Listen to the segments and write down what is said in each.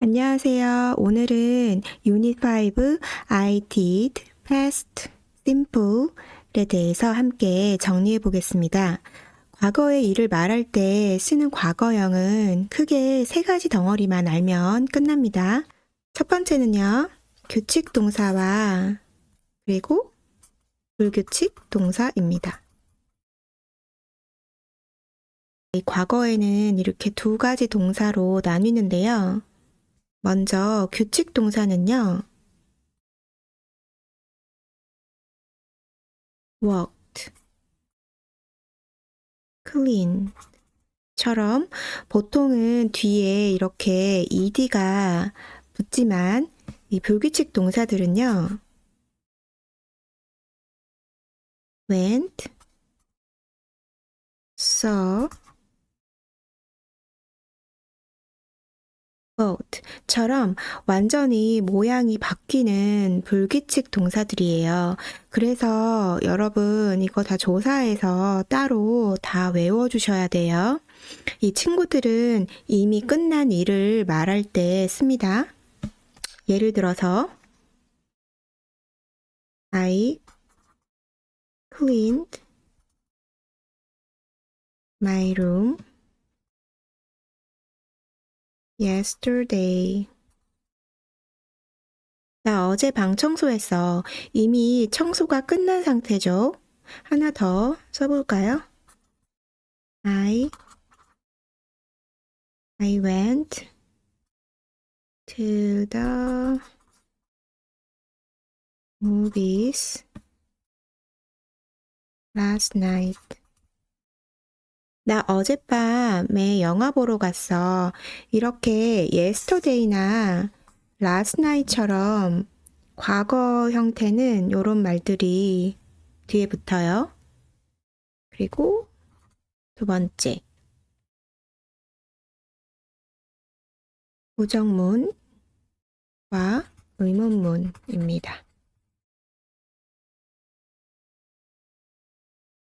안녕하세요. 오늘은 유닛 5 I did, past, simple에 대해서 함께 정리해 보겠습니다. 과거의 일을 말할 때 쓰는 과거형은 크게 세 가지 덩어리만 알면 끝납니다. 첫 번째는요, 규칙 동사와 그리고 불규칙 동사입니다. 이 과거에는 이렇게 두 가지 동사로 나뉘는데요. 먼저 규칙 동사는요, walked, clean 처럼 보통은 뒤에 이렇게 ed가 붙지만 이 불규칙 동사들은요, went, saw, boat처럼 완전히 모양이 바뀌는 불규칙 동사들이에요. 그래서 여러분 이거 다 조사해서 따로 다 외워주셔야 돼요. 이 친구들은 이미 끝난 일을 말할 때 씁니다. 예를 들어서 I cleaned my room yesterday. 나 어제 방 청소했어. 이미 청소가 끝난 상태죠. 하나 더 써볼까요? I went to the movies last night. 나 어젯밤에 영화 보러 갔어. 이렇게 yesterday나 last night처럼 과거 형태는 이런 말들이 뒤에 붙어요. 그리고 두 번째, 부정문과 의문문입니다.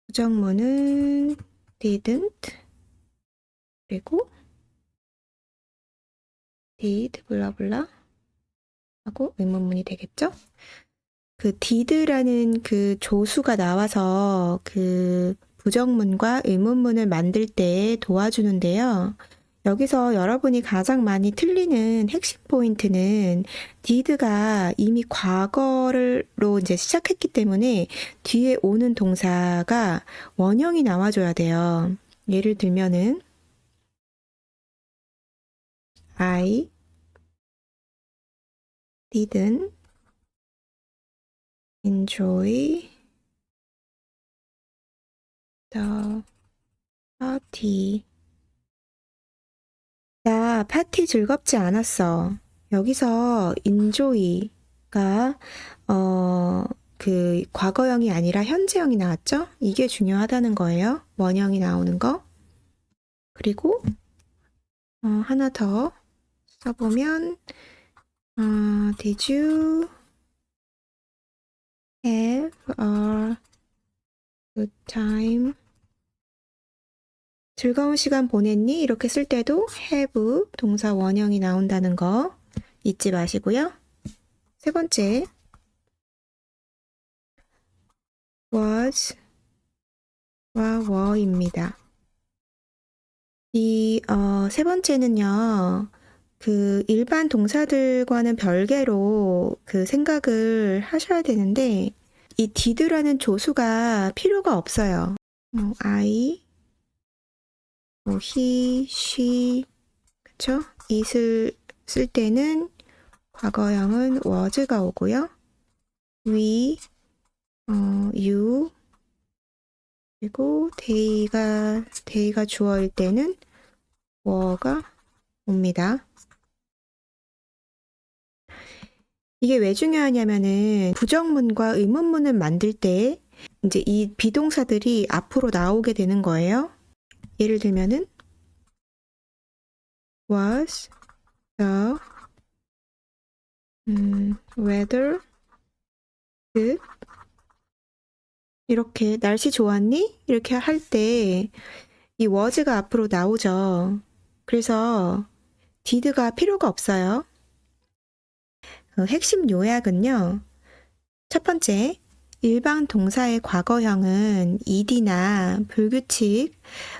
부정문은 didn't, 그리고 did 블라블라 하고 의문문이 되겠죠? 그 did라는 그 조수가 나와서 그 부정문과 의문문을 만들 때 도와주는데요. 여기서 여러분이 가장 많이 틀리는 핵심 포인트는 did가 이미 과거로 이제 시작했기 때문에 뒤에 오는 동사가 원형이 나와줘야 돼요. 예를 들면은 I didn't enjoy the party. 나 파티 즐겁지 않았어. 여기서 enjoy가 그 과거형이 아니라 현재형이 나왔죠? 이게 중요하다는 거예요. 원형이 나오는 거. 그리고 하나 더 써보면 Did you have a good time? 즐거운 시간 보냈니? 이렇게 쓸 때도 have 동사 원형이 나온다는 거 잊지 마시고요. 세 번째, was 와 were입니다. 이 세 번째는요. 그 일반 동사들과는 별개로 그 생각을 하셔야 되는데 이 did라는 조수가 필요가 없어요. I, he, she, 그쵸? it을 쓸 때는 과거형은 was가 오고요. we, you, 그리고 day가 주어일 때는 were가 옵니다. 이게 왜 중요하냐면은 부정문과 의문문을 만들 때 이제 이 비동사들이 앞으로 나오게 되는 거예요. 예를 들면은 was the weather good? 이렇게 날씨 좋았니? 이렇게 할 때 이 was가 앞으로 나오죠. 그래서 did가 필요가 없어요. 핵심 요약은요. 첫 번째, 일반 동사의 과거형은 ed나 불규칙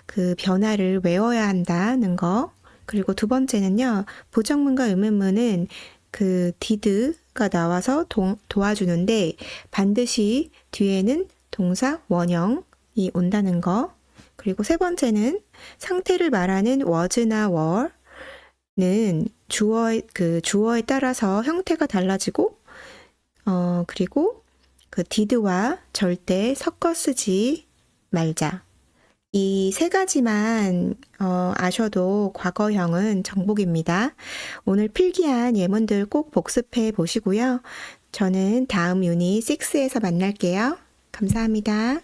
그 변화를 외워야 한다는 거. 그리고 두 번째는요. 부정문과 의문문은 그 did가 나와서 도와주는데 반드시 뒤에는 동사 원형이 온다는 거. 그리고 세 번째는 상태를 말하는 was나 were는 주어에 따라서 형태가 달라지고 그리고 그 did와 절대 섞어 쓰지 말자. 이 세 가지만 아셔도 과거형은 정복입니다. 오늘 필기한 예문들 꼭 복습해 보시고요. 저는 다음 유닛 6에서 만날게요. 감사합니다.